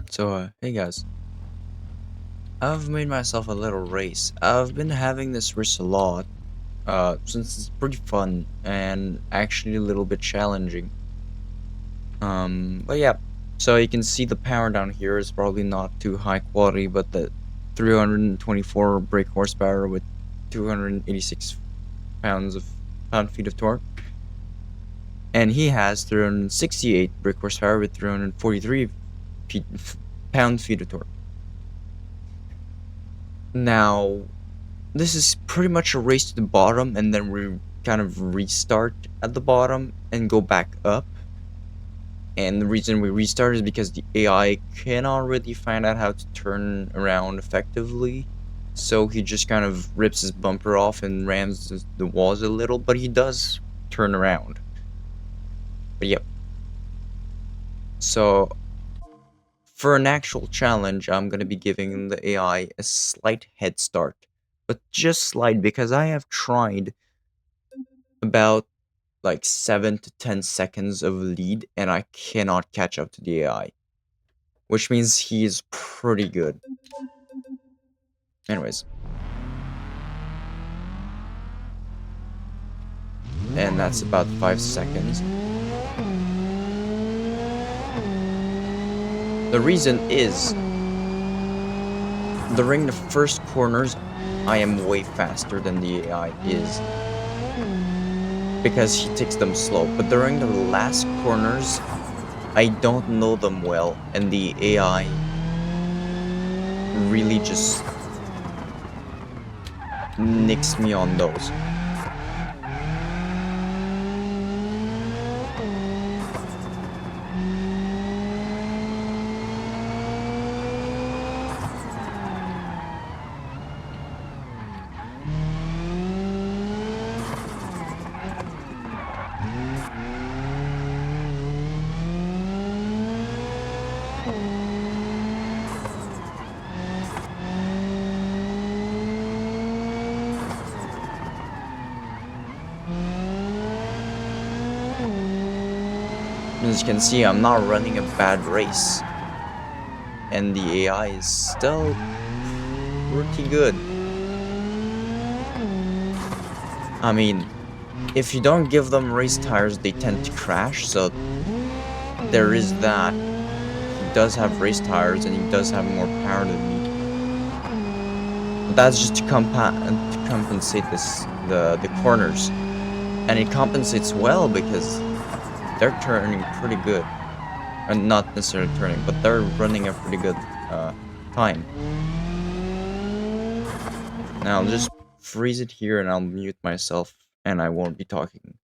Hey guys, I've made myself a little race. I've been having this race a lot, since it's pretty fun and actually a little bit challenging. But yeah, so you can see the power down here is probably not too high quality, but the 324 brake horsepower with 286 pound-feet of torque, and he has 368 brake horsepower with 343 feet, pound-feet of torque. Now, this is pretty much a race to the bottom, and then we kind of restart at the bottom and go back up. And the reason we restart is because the AI cannot really find out how to turn around effectively. So he just kind of rips his bumper off and rams the walls a little, but he does turn around. But yep. So for an actual challenge, I'm going to be giving the AI a slight head start. But just slight, because I have tried about like 7 to 10 seconds of lead, and I cannot catch up to the AI, which means he is pretty good. Anyways, and that's about 5 seconds. The reason is, during the first corners, I am way faster than the AI is, because he takes them slow, but during the last corners, I don't know them well, and the AI really just nicks me on those. As you can see, I'm not running a bad race, and the AI is still pretty good. I mean, if you don't give them race tires, they tend to crash, so there is that. He does have race tires, and he does have more power than me. But that's just to compensate the corners. And it compensates well because they're turning pretty good. And not necessarily turning, but they're running a pretty good time. Now I'll just freeze it here and I'll mute myself and I won't be talking.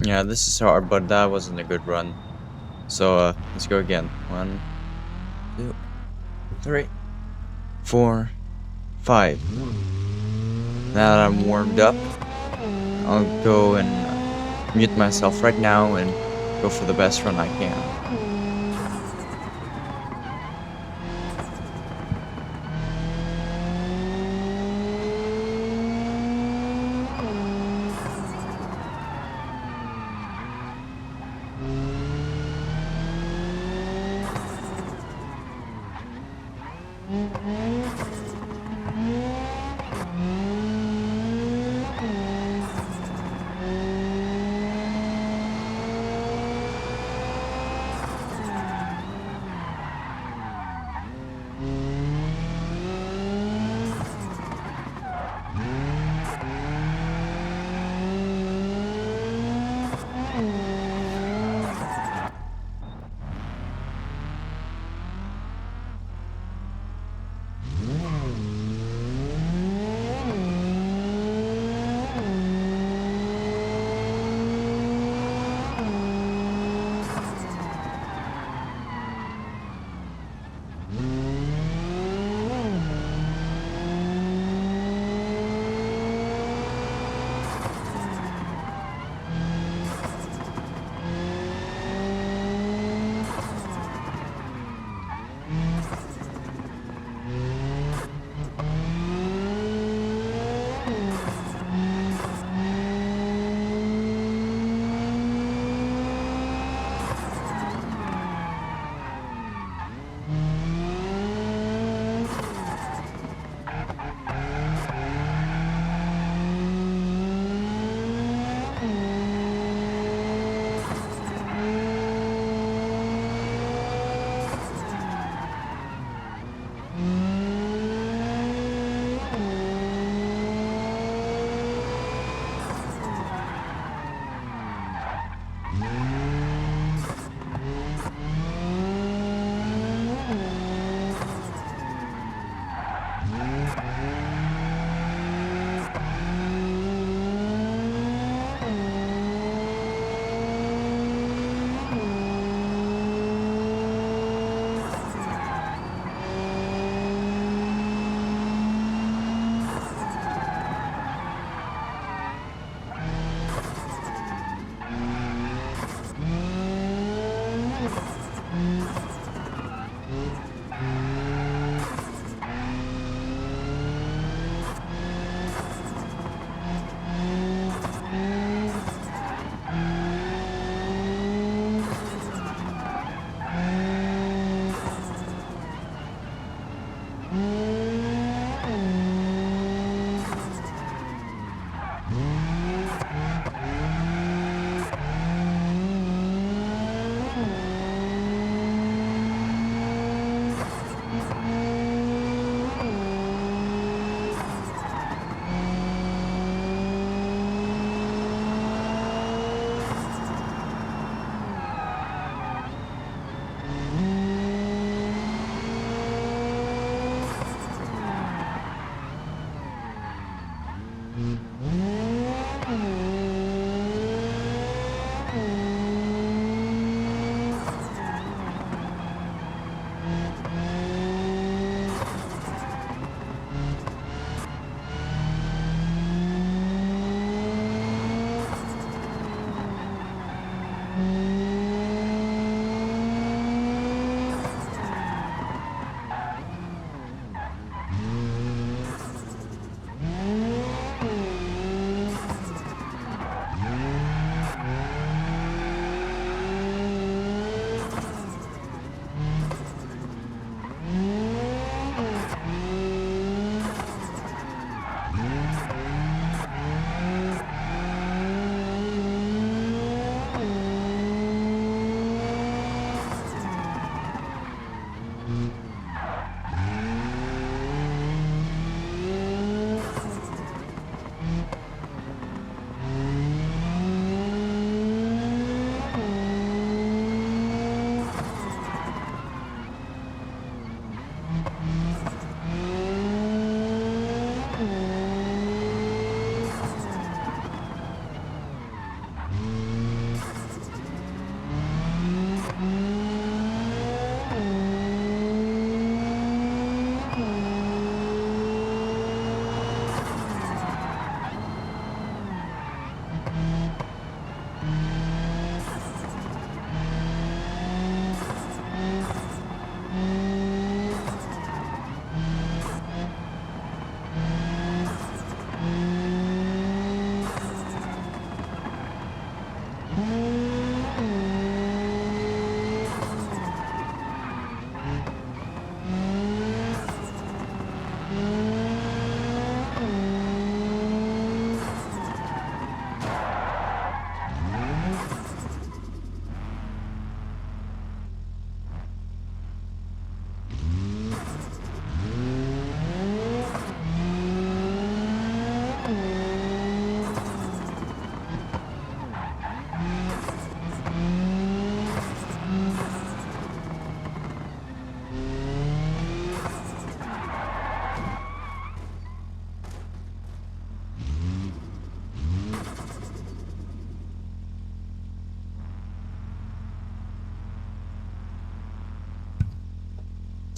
Yeah, this is hard, but that wasn't a good run. So, let's go again. 1, 2, 3, 4, 5. Now that I'm warmed up, I'll go and mute myself right now and go for the best run I can.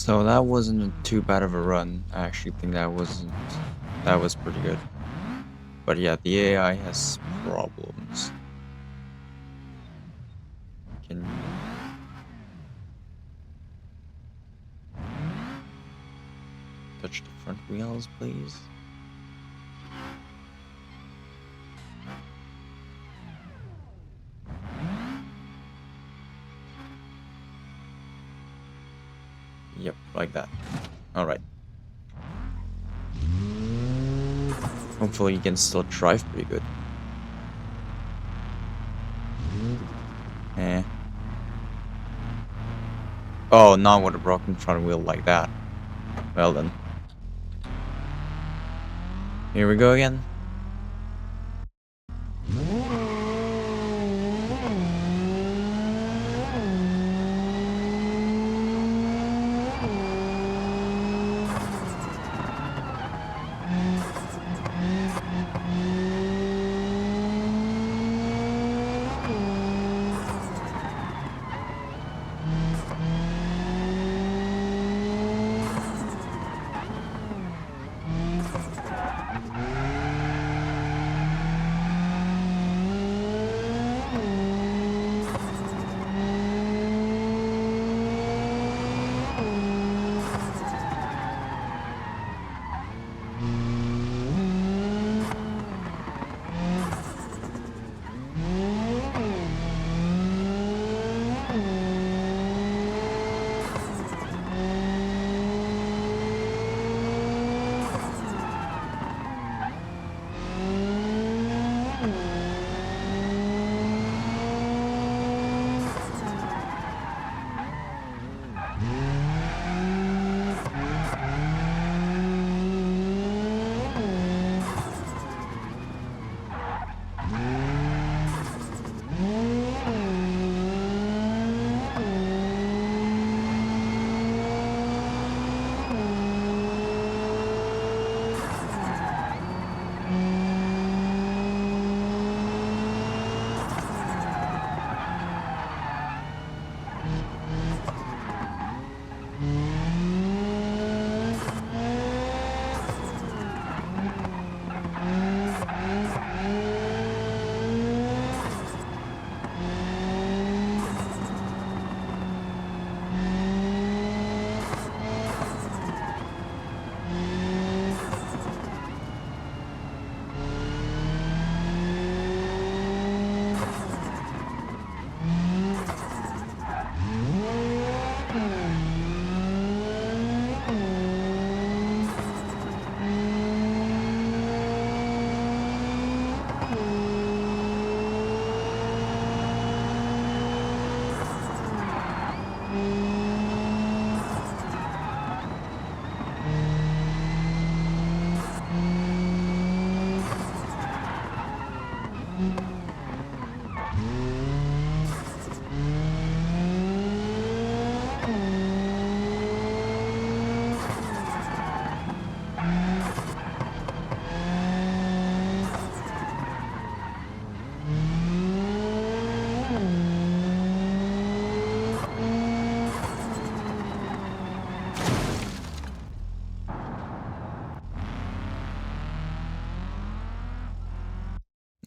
So that wasn't too bad of a run. I actually think that was pretty good. But yeah, the AI has problems. Can you touch the front wheels, please? Yep, like that. Alright. Hopefully you can still drive pretty good. Eh. Oh, not with a broken front wheel like that. Well then. Here we go again.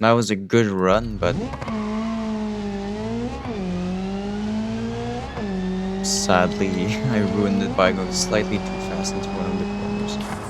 That was a good run, but sadly I ruined it by going slightly too fast into one of the corners.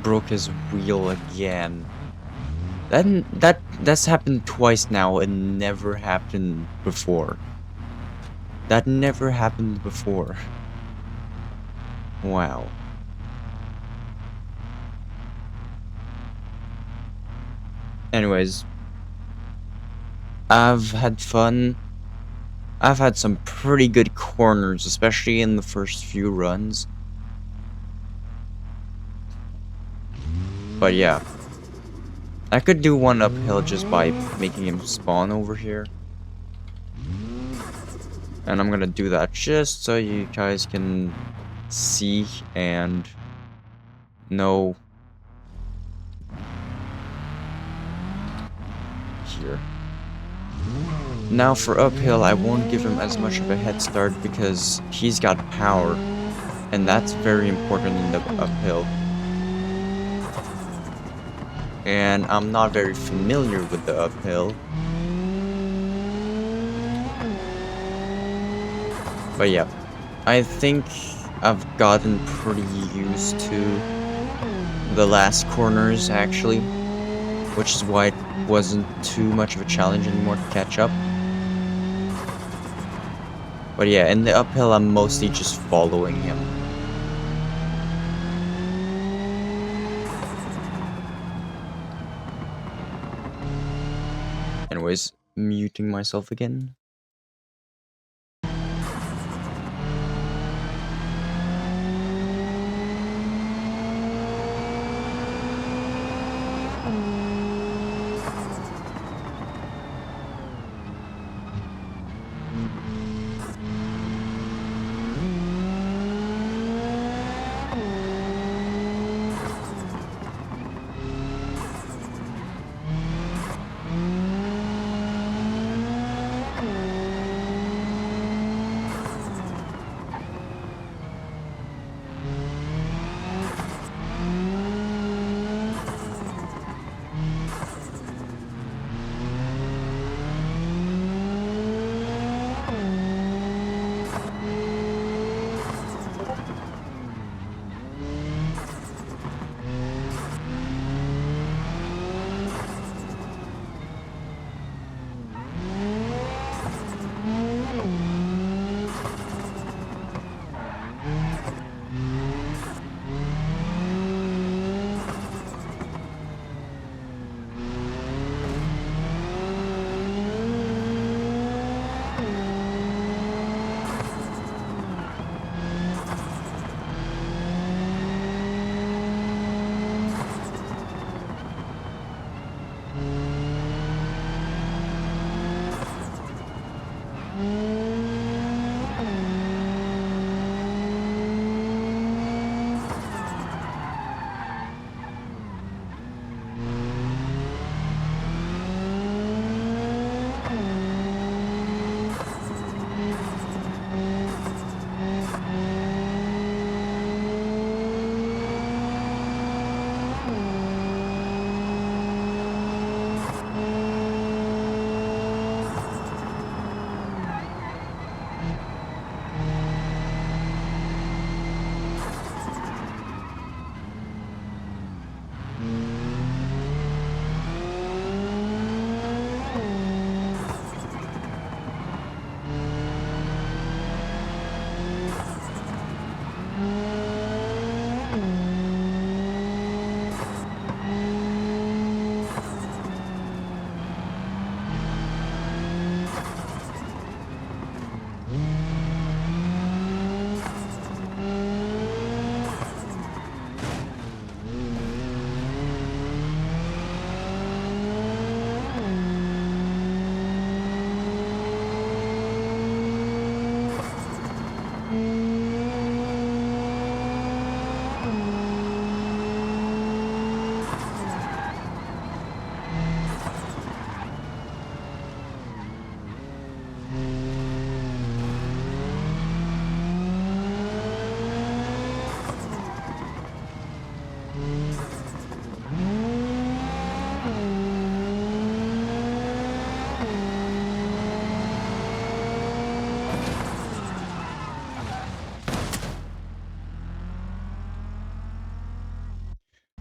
Broke his wheel again. That's happened twice now and never happened before. That never happened before. Wow. Anyways, I've had fun. I've had some pretty good corners, especially in the first few runs. But yeah. I could do one uphill just by making him spawn over here. And I'm gonna do that just so you guys can see and know here. Now for uphill, I won't give him as much of a head start because he's got power, and that's very important in the uphill. And I'm not very familiar with the uphill. But yeah, I think I've gotten pretty used to the last corners actually, which is why it wasn't too much of a challenge anymore to catch up. But yeah, in the uphill I'm mostly just following him. Anyways, muting myself again.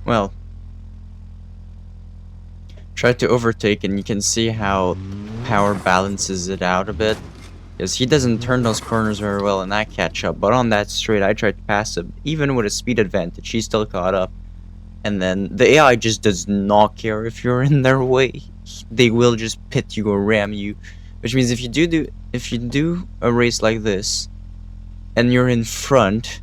Well, try to overtake and you can see how power balances it out a bit. Because he doesn't turn those corners very well and I catch up. But on that straight, I tried to pass him. Even with a speed advantage, he still caught up. And then the AI just does not care if you're in their way. They will just pit you or ram you. Which means if you do a race like this, and you're in front,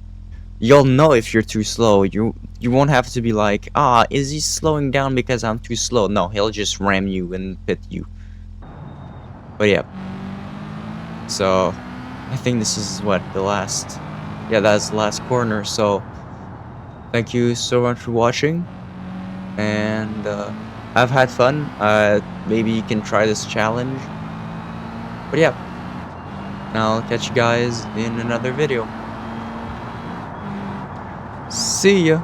you'll know if you're too slow. You won't have to be like, is he slowing down because I'm too slow? No, he'll just ram you and pit you. But yeah. So, I think this is what, that's the last corner. So, thank you so much for watching. And I've had fun. Maybe you can try this challenge. But yeah, I'll catch you guys in another video. See ya!